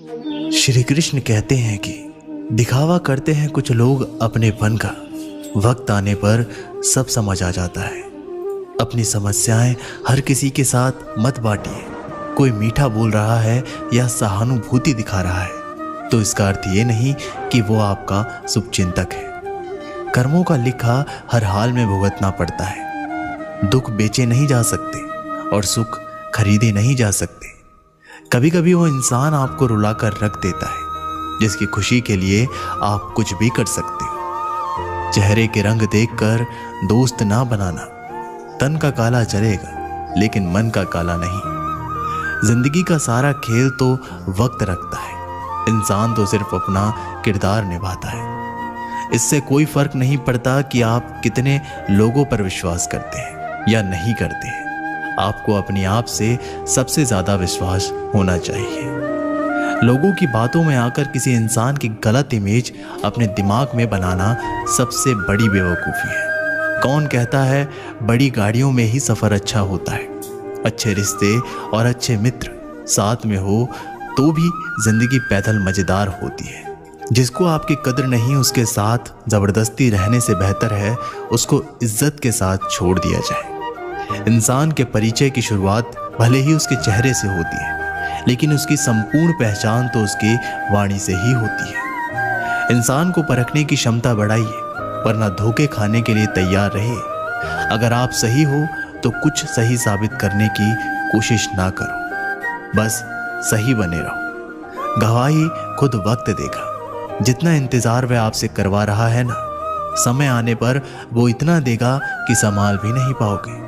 श्री कृष्ण कहते हैं कि दिखावा करते हैं कुछ लोग अपनेपन का, वक्त आने पर सब समझ आ जाता है। अपनी समस्याएं हर किसी के साथ मत बांटिए। कोई मीठा बोल रहा है या सहानुभूति दिखा रहा है तो इसका अर्थ ये नहीं कि वो आपका शुभचिंतक है। कर्मों का लिखा हर हाल में भुगतना पड़ता है। दुख बेचे नहीं जा सकते और सुख खरीदे नहीं जा सकते। कभी कभी वो इंसान आपको रुलाकर रख देता है जिसकी खुशी के लिए आप कुछ भी कर सकते हो। चेहरे के रंग देखकर दोस्त ना बनाना। तन का काला चलेगा लेकिन मन का काला नहीं। जिंदगी का सारा खेल तो वक्त रखता है। इंसान तो सिर्फ अपना किरदार निभाता है। इससे कोई फर्क नहीं पड़ता कि आप कितने लोगों पर विश्वास करते हैं या नहीं करते हैं। आपको अपने आप से सबसे ज्यादा विश्वास होना चाहिए। लोगों की बातों में आकर किसी इंसान की गलत इमेज अपने दिमाग में बनाना सबसे बड़ी बेवकूफ़ी है। कौन कहता है बड़ी गाड़ियों में ही सफ़र अच्छा होता है। अच्छे रिश्ते और अच्छे मित्र साथ में हो तो भी जिंदगी पैदल मज़ेदार होती है। जिसको आपकी कदर नहीं उसके साथ ज़बरदस्ती रहने से बेहतर है उसको इज्जत के साथ छोड़ दिया जाए। इंसान के परिचय की शुरुआत भले ही उसके चेहरे से होती है लेकिन उसकी संपूर्ण पहचान तो उसकी वाणी से ही होती है। इंसान को परखने की क्षमता बढ़ाइए वरना धोखे खाने के लिए तैयार रहिए। अगर आप सही हो तो कुछ सही साबित करने की कोशिश ना करो, बस सही बने रहो। गवाही खुद वक्त देगा। जितना इंतजार वह आपसे करवा रहा है ना, समय आने पर वो इतना देगा कि संभाल भी नहीं पाओगे।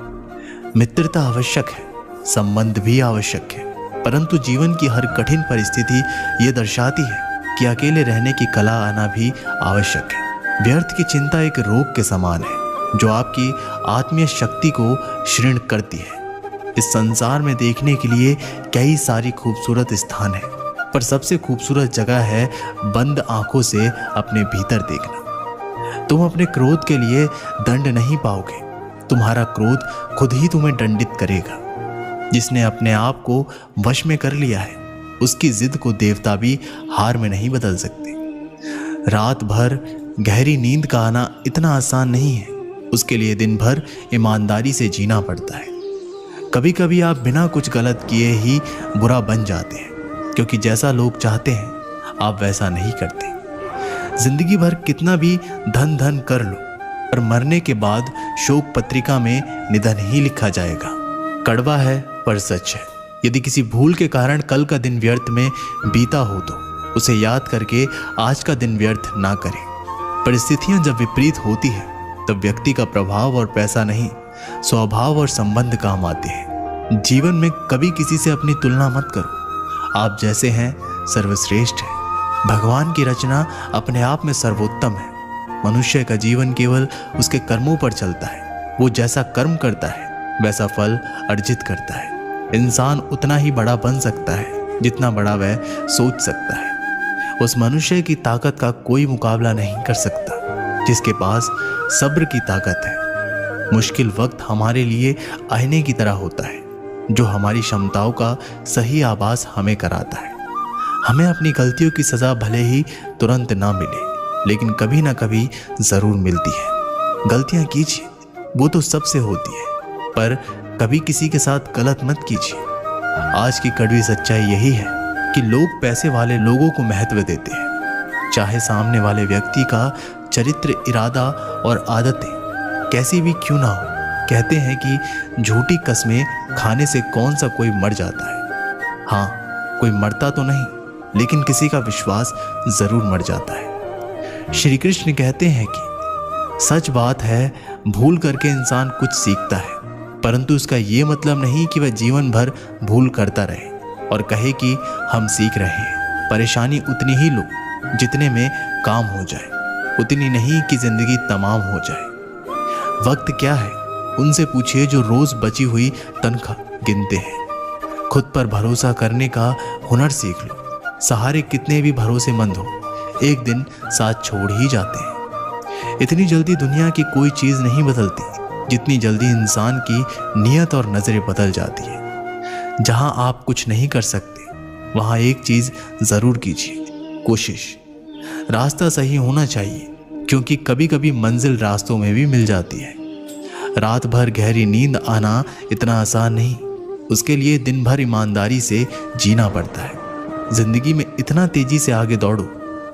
मित्रता आवश्यक है, संबंध भी आवश्यक है, परंतु जीवन की हर कठिन परिस्थिति ये दर्शाती है कि अकेले रहने की कला आना भी आवश्यक है। व्यर्थ की चिंता एक रोग के समान है जो आपकी आत्मीय शक्ति को क्षीण करती है। इस संसार में देखने के लिए कई सारी खूबसूरत स्थान है, पर सबसे खूबसूरत जगह है बंद आंखों से अपने भीतर देखना। तुम अपने क्रोध के लिए दंड नहीं पाओगे, तुम्हारा क्रोध खुद ही तुम्हें दंडित करेगा। जिसने अपने आप को वश में कर लिया है उसकी जिद को देवता भी हार में नहीं बदल सकते। रात भर गहरी नींद का आना इतना आसान नहीं है, उसके लिए दिन भर ईमानदारी से जीना पड़ता है। कभी कभी आप बिना कुछ गलत किए ही बुरा बन जाते हैं क्योंकि जैसा लोग चाहते हैं आप वैसा नहीं करते। जिंदगी भर कितना भी धन धन कर लो और मरने के बाद शोक पत्रिका में निधन ही लिखा जाएगा। कड़वा है पर सच है। यदि किसी भूल के कारण कल का दिन व्यर्थ में बीता हो तो उसे याद करके आज का दिन व्यर्थ ना करें। परिस्थितियां जब विपरीत होती है तब व्यक्ति का प्रभाव और पैसा नहीं, स्वभाव और संबंध काम आते हैं। जीवन में कभी किसी से अपनी तुलना मत करो। आप जैसे हैं सर्वश्रेष्ठ है। भगवान की रचना अपने आप में सर्वोत्तम है। मनुष्य का जीवन केवल उसके कर्मों पर चलता है। वो जैसा कर्म करता है वैसा फल अर्जित करता है। इंसान उतना ही बड़ा बन सकता है जितना बड़ा वह सोच सकता है। उस मनुष्य की ताकत का कोई मुकाबला नहीं कर सकता जिसके पास सब्र की ताकत है। मुश्किल वक्त हमारे लिए आईने की तरह होता है जो हमारी क्षमताओं का सही आभास हमें कराता है। हमें अपनी गलतियों की सजा भले ही तुरंत ना मिले लेकिन कभी ना कभी जरूर मिलती है। गलतियां कीजिए, वो तो सबसे होती है, पर कभी किसी के साथ गलत मत कीजिए। आज की कड़वी सच्चाई यही है कि लोग पैसे वाले लोगों को महत्व देते हैं, चाहे सामने वाले व्यक्ति का चरित्र, इरादा और आदतें कैसी भी क्यों ना हो। कहते हैं कि झूठी कस्में खाने से कौन सा कोई मर जाता है। हाँ, कोई मरता तो नहीं लेकिन किसी का विश्वास जरूर मर जाता है। श्री कृष्ण कहते हैं कि सच बात है, भूल करके इंसान कुछ सीखता है, परंतु उसका ये मतलब नहीं कि वह जीवन भर भूल करता रहे और कहे कि हम सीख रहे हैं। परेशानी उतनी ही लो जितने में काम हो जाए, उतनी नहीं कि जिंदगी तमाम हो जाए। वक्त क्या है उनसे पूछिए जो रोज बची हुई तनख्वाह गिनते हैं। खुद पर भरोसा करने का हुनर सीख लो। सहारे कितने भी भरोसेमंद हो एक दिन साथ छोड़ ही जाते हैं। इतनी जल्दी दुनिया की कोई चीज़ नहीं बदलती जितनी जल्दी इंसान की नीयत और नज़रें बदल जाती है। जहां आप कुछ नहीं कर सकते वहाँ एक चीज़ ज़रूर कीजिए, कोशिश। रास्ता सही होना चाहिए, क्योंकि कभी कभी मंजिल रास्तों में भी मिल जाती है। रात भर गहरी नींद आना इतना आसान नहीं, उसके लिए दिन भर ईमानदारी से जीना पड़ता है। जिंदगी में इतना तेजी से आगे दौड़ो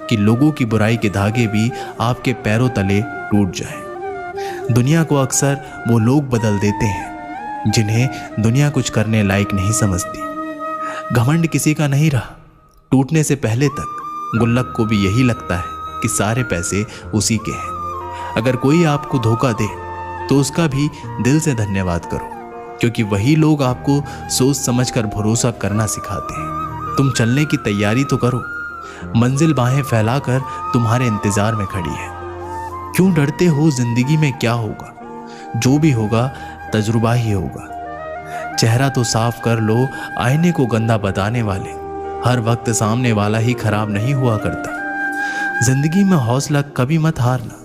कि लोगों की बुराई के धागे भी आपके पैरों तले टूट जाए। दुनिया को अक्सर वो लोग बदल देते हैं जिन्हें दुनिया कुछ करने लायक नहीं समझती। घमंड किसी का नहीं रहा। टूटने से पहले तक गुल्लक को भी यही लगता है कि सारे पैसे उसी के हैं। अगर कोई आपको धोखा दे तो उसका भी दिल से धन्यवाद करो, क्योंकि वही लोग आपको सोच समझकर भरोसा करना सिखाते हैं। तुम चलने की तैयारी तो करो, मंजिल बाहें फैलाकर तुम्हारे इंतजार में खड़ी है। क्यों डरते हो? जिंदगी में क्या होगा, जो भी होगा तजुर्बा ही होगा। चेहरा तो साफ कर लो, आईने को गंदा बताने वाले हर वक्त सामने वाला ही खराब नहीं हुआ करता। जिंदगी में हौसला कभी मत हारना,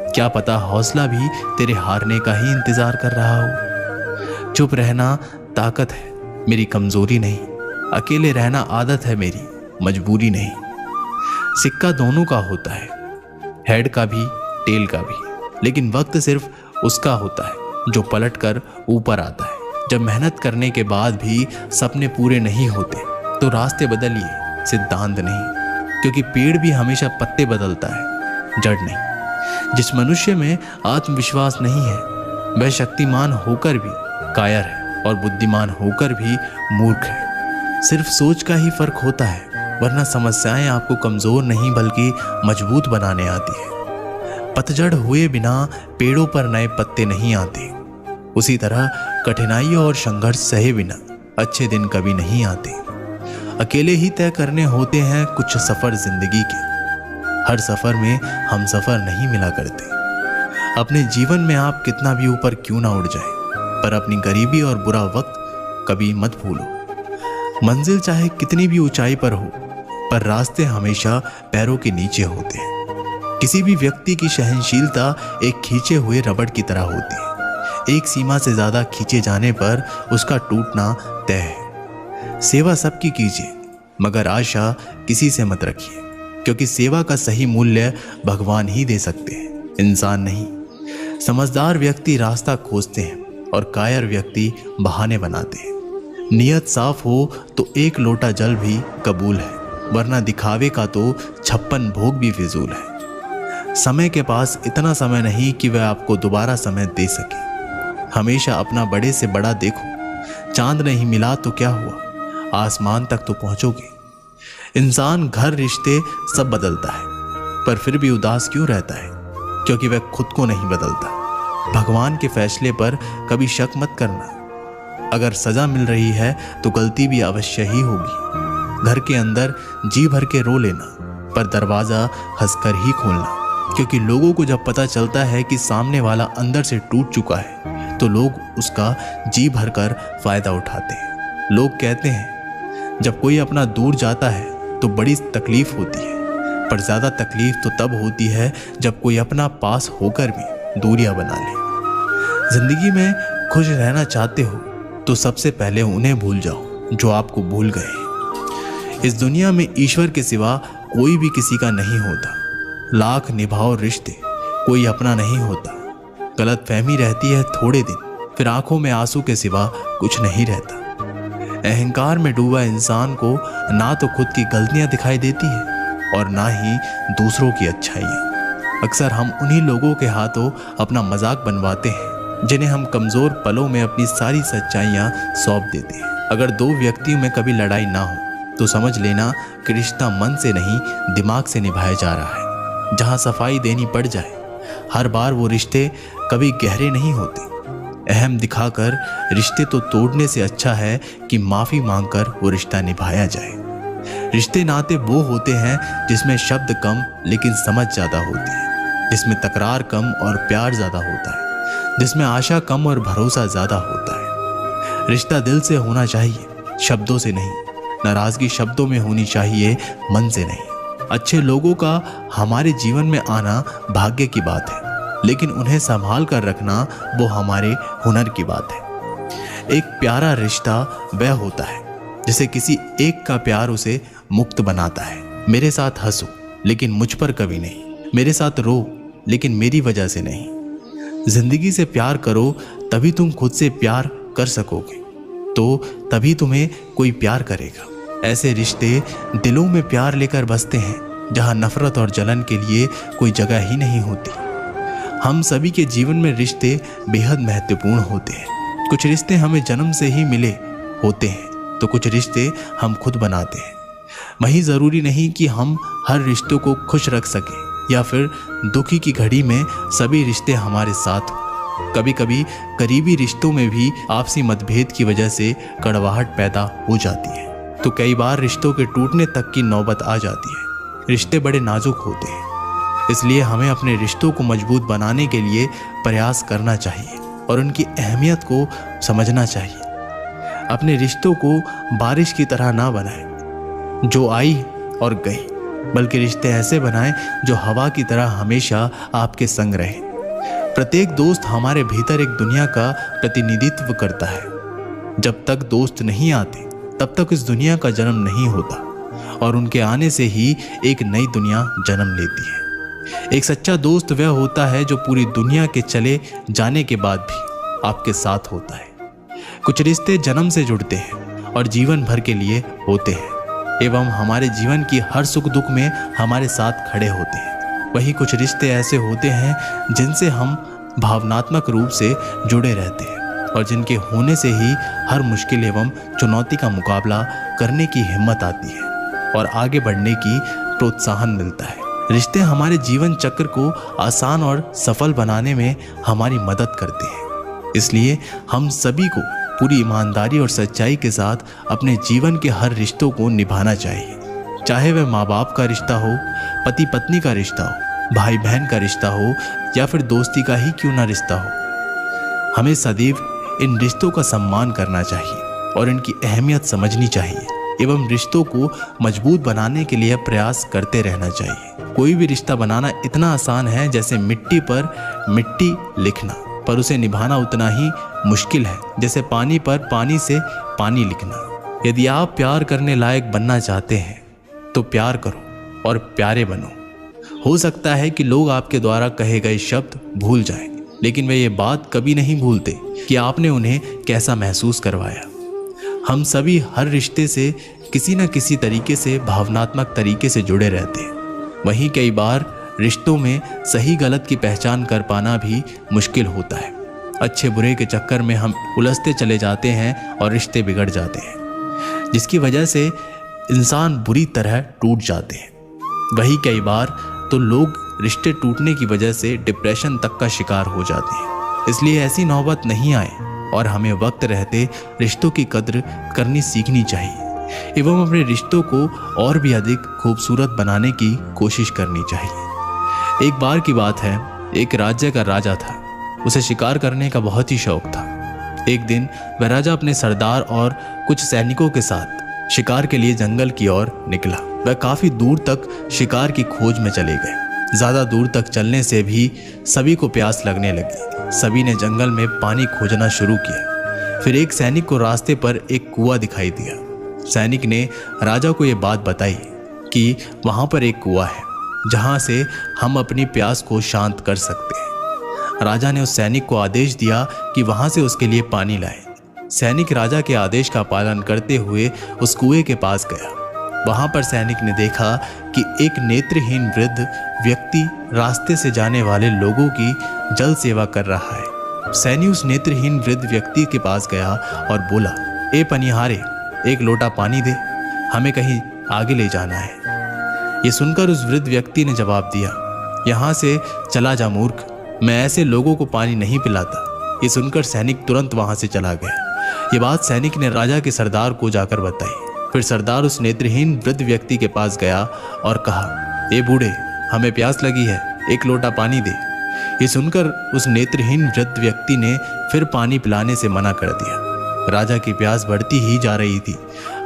क्या पता हौसला भी तेरे हारने का ही इंतजार कर रहा हो। चुप रहना ताकत है, मेरी कमजोरी नहीं। अकेले रहना आदत है, मेरी मजबूरी नहीं। सिक्का दोनों का होता है, हेड का भी टेल का भी, लेकिन वक्त सिर्फ उसका होता है जो पलट कर ऊपर आता है। जब मेहनत करने के बाद भी सपने पूरे नहीं होते तो रास्ते बदलिए, सिद्धांत नहीं, क्योंकि पेड़ भी हमेशा पत्ते बदलता है, जड़ नहीं। जिस मनुष्य में आत्मविश्वास नहीं है वह शक्तिमान होकर भी कायर है और बुद्धिमान होकर भी मूर्ख है। सिर्फ सोच का ही फर्क होता है, वरना समस्याएं आपको कमजोर नहीं बल्कि मजबूत बनाने आती है। पतझड़ हुए बिना पेड़ों पर नए पत्ते नहीं आते। उसी तरह कठिनाइयों और संघर्ष सहे बिना अच्छे दिन कभी नहीं आते। अकेले ही तय करने होते हैं कुछ सफर जिंदगी के। हर सफर में हम सफर नहीं मिला करते। अपने जीवन में आप कितना भी ऊपर क्यों ना उड़ जाए, पर अपनी गरीबी और बुरा वक्त कभी मत भूलो। मंजिल चाहे कितनी भी ऊंचाई पर हो, पर रास्ते हमेशा पैरों के नीचे होते हैं। किसी भी व्यक्ति की सहनशीलता एक खींचे हुए रबड़ की तरह होती है। एक सीमा से ज्यादा खींचे जाने पर उसका टूटना तय है। सेवा सबकी कीजिए, मगर आशा किसी से मत रखिए, क्योंकि सेवा का सही मूल्य भगवान ही दे सकते हैं, इंसान नहीं। समझदार व्यक्ति रास्ता खोजते हैं और कायर व्यक्ति बहाने बनाते हैं। नियत साफ हो तो एक लोटा जल भी कबूल है, वरना दिखावे का तो 56 भोग भी फिजूल है। समय के पास इतना समय नहीं कि वह आपको दोबारा समय दे सके। हमेशा अपना बड़े से बड़ा देखो। चांद नहीं मिला तो क्या हुआ, आसमान तक तो पहुंचोगे। इंसान, घर, रिश्ते सब बदलता है, पर फिर भी उदास क्यों रहता है? क्योंकि वह खुद को नहीं बदलता। भगवान के फैसले पर कभी शक मत करना। अगर सजा मिल रही है तो गलती भी अवश्य ही होगी। घर के अंदर जी भर के रो लेना, पर दरवाजा हंसकर ही खोलना, क्योंकि लोगों को जब पता चलता है कि सामने वाला अंदर से टूट चुका है तो लोग उसका जी भर कर फायदा उठाते हैं। लोग कहते हैं जब कोई अपना दूर जाता है तो बड़ी तकलीफ होती है, पर ज्यादा तकलीफ तो तब होती है जब कोई अपना पास होकर भी दूरियां बना ले। जिंदगी में खुश रहना चाहते हो तो सबसे पहले उन्हें भूल जाओ जो आपको भूल गए। इस दुनिया में ईश्वर के सिवा कोई भी किसी का नहीं होता। लाख निभाओ रिश्ते, कोई अपना नहीं होता। गलत फहमी रहती है थोड़े दिन, फिर आंखों में आंसू के सिवा कुछ नहीं रहता। अहंकार में डूबा इंसान को ना तो खुद की गलतियां दिखाई देती है और ना ही दूसरों की अच्छाइयां। अक्सर हम उन्हीं लोगों के हाथों अपना मजाक बनवाते हैं जिन्हें हम कमजोर पलों में अपनी सारी सच्चाइयां सौंप देते हैं। अगर दो व्यक्तियों में कभी लड़ाई ना हो तो समझ लेना कि रिश्ता मन से नहीं दिमाग से निभाया जा रहा है। जहां सफाई देनी पड़ जाए, हर बार वो रिश्ते कभी गहरे नहीं होते। अहम दिखाकर रिश्ते तो तोड़ने से अच्छा है कि माफी मांगकर वो रिश्ता निभाया जाए। रिश्ते नाते वो होते हैं जिसमें शब्द कम लेकिन समझ ज्यादा होती है, जिसमें तकरार कम और प्यार ज्यादा होता है, जिसमें आशा कम और भरोसा ज्यादा होता है। रिश्ता दिल से होना चाहिए, शब्दों से नहीं। नाराजगी शब्दों में होनी चाहिए, मन से नहीं। अच्छे लोगों का हमारे जीवन में आना भाग्य की बात है, लेकिन उन्हें संभाल कर रखना वो हमारे हुनर की बात है। एक प्यारा रिश्ता वह होता है जैसे किसी एक का प्यार उसे मुक्त बनाता है। मेरे साथ हंसो लेकिन मुझ पर कभी नहीं, मेरे साथ रो लेकिन मेरी वजह से नहीं। जिंदगी से प्यार करो तभी तुम खुद से प्यार कर सकोगे, तो तभी तुम्हें कोई प्यार करेगा। ऐसे रिश्ते दिलों में प्यार लेकर बसते हैं जहां नफरत और जलन के लिए कोई जगह ही नहीं होती। हम सभी के जीवन में रिश्ते बेहद महत्वपूर्ण होते हैं। कुछ रिश्ते हमें जन्म से ही मिले होते हैं तो कुछ रिश्ते हम खुद बनाते हैं। वही ज़रूरी नहीं कि हम हर रिश्तों को खुश रख सकें या फिर दुखी की घड़ी में सभी रिश्ते हमारे साथ हों। कभी कभी करीबी रिश्तों में भी आपसी मतभेद की वजह से कड़वाहट पैदा हो जाती है, तो कई बार रिश्तों के टूटने तक की नौबत आ जाती है। रिश्ते बड़े नाजुक होते हैं, इसलिए हमें अपने रिश्तों को मजबूत बनाने के लिए प्रयास करना चाहिए और उनकी अहमियत को समझना चाहिए। अपने रिश्तों को बारिश की तरह ना बनाएं जो आई और गई, बल्कि रिश्ते ऐसे बनाएं जो हवा की तरह हमेशा आपके संग रहे। प्रत्येक दोस्त हमारे भीतर एक दुनिया का प्रतिनिधित्व करता है। जब तक दोस्त नहीं आते तब तक इस दुनिया का जन्म नहीं होता, और उनके आने से ही एक नई दुनिया जन्म लेती है। एक सच्चा दोस्त वह होता है जो पूरी दुनिया के चले जाने के बाद भी आपके साथ होता है। कुछ रिश्ते जन्म से जुड़ते हैं और जीवन भर के लिए होते हैं एवं हमारे जीवन की हर सुख दुख में हमारे साथ खड़े होते हैं। वही कुछ रिश्ते ऐसे होते हैं जिनसे हम भावनात्मक रूप से जुड़े रहते हैं और जिनके होने से ही हर मुश्किल एवं चुनौती का मुकाबला करने की हिम्मत आती है और आगे बढ़ने की प्रोत्साहन मिलता है। रिश्ते हमारे जीवन चक्र को आसान और सफल बनाने में हमारी मदद करते हैं। इसलिए हम सभी को पूरी ईमानदारी और सच्चाई के साथ अपने जीवन के हर रिश्तों को निभाना चाहिए, चाहे वह माँ बाप का रिश्ता हो, पति पत्नी का रिश्ता हो, भाई बहन का रिश्ता हो या फिर दोस्ती का ही क्यों ना रिश्ता हो। हमें सदैव इन रिश्तों का सम्मान करना चाहिए और इनकी अहमियत समझनी चाहिए एवं रिश्तों को मजबूत बनाने के लिए प्रयास करते रहना चाहिए। कोई भी रिश्ता बनाना इतना आसान है जैसे मिट्टी पर मिट्टी लिखना, पर उसे निभाना उतना ही मुश्किल है जैसे पानी पर पानी से पानी लिखना। यदि आप प्यार करने लायक बनना चाहते हैं तो प्यार करो और प्यारे बनो। हो सकता है कि लोग आपके द्वारा कहे गए शब्द भूल जाएं, लेकिन वे ये बात कभी नहीं भूलते कि आपने उन्हें कैसा महसूस करवाया। हम सभी हर रिश्ते से किसी न किसी तरीके से भावनात्मक तरीके से जुड़े रहते हैं। वहीं कई बार रिश्तों में सही गलत की पहचान कर पाना भी मुश्किल होता है। अच्छे बुरे के चक्कर में हम उलझते चले जाते हैं और रिश्ते बिगड़ जाते हैं, जिसकी वजह से इंसान बुरी तरह टूट जाते हैं। वहीं कई बार तो लोग रिश्ते टूटने की वजह से डिप्रेशन तक का शिकार हो जाते हैं। इसलिए ऐसी नौबत नहीं आए और हमें वक्त रहते रिश्तों की कद्र करनी सीखनी चाहिए एवं अपने रिश्तों को और भी अधिक खूबसूरत बनाने की कोशिश करनी चाहिए। एक बार की बात है, एक राज्य का राजा था। उसे शिकार करने का बहुत ही शौक था। एक दिन वह राजा अपने सरदार और कुछ सैनिकों के साथ शिकार के लिए जंगल की ओर निकला। वह काफी दूर तक शिकार की खोज में चले गए। ज्यादा दूर तक चलने से भी सभी को प्यास लगने लगी। सभी ने जंगल में पानी खोजना शुरू किया। फिर एक सैनिक को रास्ते पर एक कुआं दिखाई दिया। सैनिक ने राजा को यह बात बताई कि वहां पर एक कुआं है जहां से हम अपनी प्यास को शांत कर सकते हैं। राजा ने उस सैनिक को आदेश दिया कि वहां से उसके लिए पानी लाए। सैनिक राजा के आदेश का पालन करते हुए उस कुएं के पास गया। वहां पर सैनिक ने देखा कि एक नेत्रहीन वृद्ध व्यक्ति रास्ते से जाने वाले लोगों की जल सेवा कर रहा है। सैनिक उस नेत्रहीन वृद्ध व्यक्ति के पास गया और बोला, ए पनिहारे, एक लोटा पानी दे, हमें कहीं आगे ले जाना है। ये सुनकर उस वृद्ध व्यक्ति ने जवाब दिया, यहाँ से चला जा मूर्ख, मैं ऐसे लोगों को पानी नहीं पिलाता। ये सुनकर सैनिक तुरंत वहां से चला गया। ये बात सैनिक ने राजा के सरदार को जाकर बताई। फिर सरदार उस नेत्रहीन वृद्ध व्यक्ति के पास गया और कहा, ए बूढ़े, हमें प्यास लगी है, एक लोटा पानी दे। ये सुनकर उस नेत्रहीन वृद्ध व्यक्ति ने फिर पानी पिलाने से मना कर दिया। राजा की प्यास बढ़ती ही जा रही थी।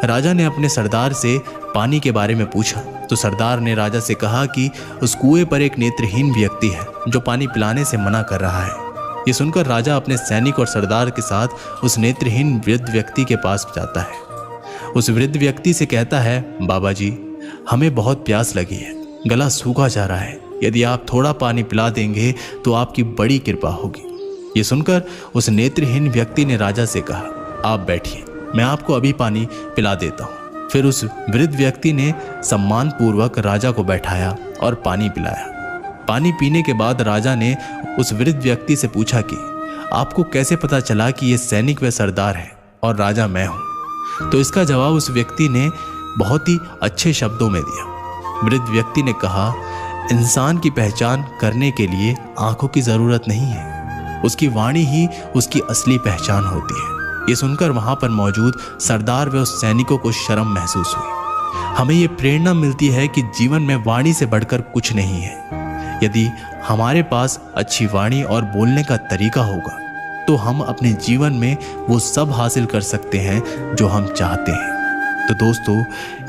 राजा ने अपने सरदार से पानी के बारे में पूछा तो सरदार ने राजा से कहा कि उस कुएं पर एक नेत्रहीन व्यक्ति है जो पानी पिलाने से मना कर रहा है। ये सुनकर राजा अपने सैनिक और सरदार के साथ उस नेत्रहीन वृद्ध व्यक्ति के पास जाता है। उस वृद्ध व्यक्ति से कहता है, बाबा जी हमें बहुत प्यास लगी है, गला सूखा जा रहा है, यदि आप थोड़ा पानी पिला देंगे तो आपकी बड़ी कृपा होगी। ये सुनकर उस नेत्रहीन व्यक्ति ने राजा से कहा, आप बैठिए, मैं आपको अभी पानी पिला देता हूँ। फिर उस वृद्ध व्यक्ति ने सम्मान पूर्वक राजा को बैठाया और पानी पिलाया। पानी पीने के बाद राजा ने उस वृद्ध व्यक्ति से पूछा कि आपको कैसे पता चला कि ये सैनिक व सरदार है और राजा मैं हूँ? तो इसका जवाब उस व्यक्ति ने बहुत ही अच्छे शब्दों में दिया। वृद्ध व्यक्ति ने कहा, इंसान की पहचान करने के लिए आंखों की जरूरत नहीं है, उसकी वाणी ही उसकी असली पहचान होती है। ये सुनकर वहां पर मौजूद सरदार व उस सैनिकों को शर्म महसूस हुई। हमें ये प्रेरणा मिलती है कि जीवन में वाणी से बढ़कर कुछ नहीं है। यदि हमारे पास अच्छी वाणी और बोलने का तरीका होगा तो हम अपने जीवन में वो सब हासिल कर सकते हैं जो हम चाहते हैं। तो दोस्तों,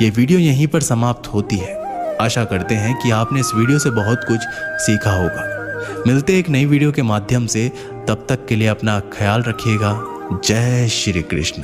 ये वीडियो यहीं पर समाप्त होती है। आशा करते हैं कि आपने इस वीडियो से बहुत कुछ सीखा होगा। मिलते एक नई वीडियो के माध्यम से, तब तक के लिए अपना ख्याल रखिएगा। जय श्री कृष्ण।